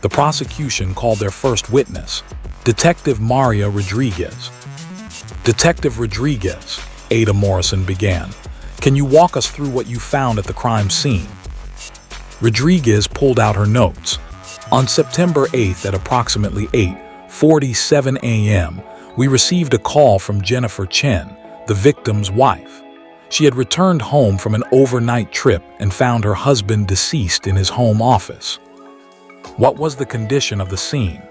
The prosecution called their first witness, Detective Maria Rodriguez. Detective Rodriguez, Ada Morrison began, can you walk us through what you found at the crime scene? Rodriguez pulled out her notes. On September 8th at approximately 8:47 a.m., we received a call from Jennifer Chen, the victim's wife. She had returned home from an overnight trip and found her husband deceased in his home office. What was the condition of the scene?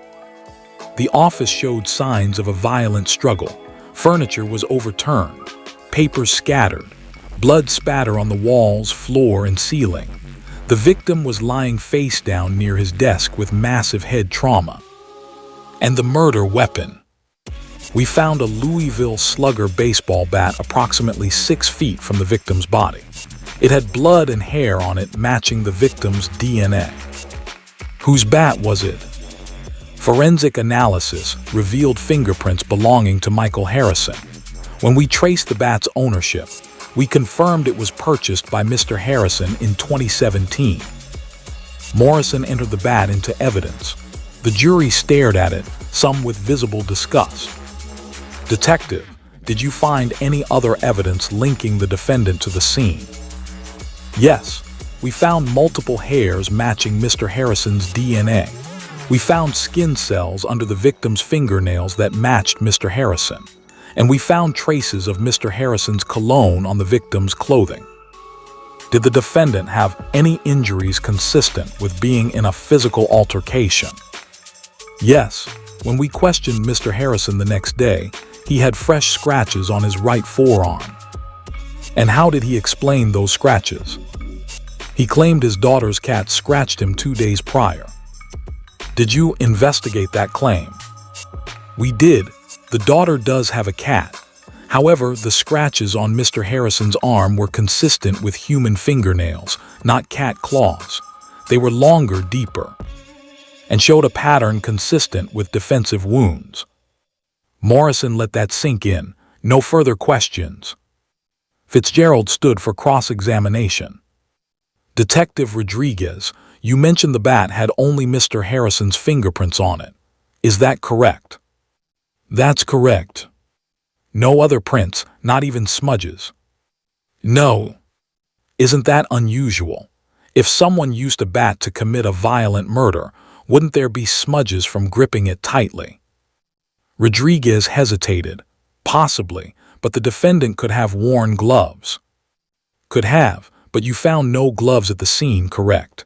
The office showed signs of a violent struggle. Furniture was overturned, papers scattered, blood spatter on the walls, floor, and ceiling. The victim was lying face down near his desk with massive head trauma. And the murder weapon. We found a Louisville Slugger baseball bat approximately 6 feet from the victim's body. It had blood and hair on it matching the victim's DNA. Whose bat was it? Forensic analysis revealed fingerprints belonging to Michael Harrison. When we traced the bat's ownership, we confirmed it was purchased by Mr. Harrison in 2017. Morrison entered the bat into evidence. The jury stared at it, some with visible disgust. Detective, did you find any other evidence linking the defendant to the scene? Yes, we found multiple hairs matching Mr. Harrison's DNA. We found skin cells under the victim's fingernails that matched Mr. Harrison. And we found traces of Mr. Harrison's cologne on the victim's clothing. Did the defendant have any injuries consistent with being in a physical altercation? Yes, when we questioned Mr. Harrison the next day, he had fresh scratches on his right forearm. And how did he explain those scratches? He claimed his daughter's cat scratched him 2 days prior. Did you investigate that claim? We did. The daughter does have a cat. However, the scratches on Mr. Harrison's arm were consistent with human fingernails, not cat claws. They were longer, deeper, and showed a pattern consistent with defensive wounds. Morrison let that sink in. No further questions. Fitzgerald stood for cross-examination. Detective Rodriguez, you mentioned the bat had only Mr. Harrison's fingerprints on it. Is that correct? That's correct. No other prints, not even smudges. No. Isn't that unusual? If someone used a bat to commit a violent murder, wouldn't there be smudges from gripping it tightly? Rodriguez hesitated. Possibly, but the defendant could have worn gloves. Could have, but you found no gloves at the scene, correct?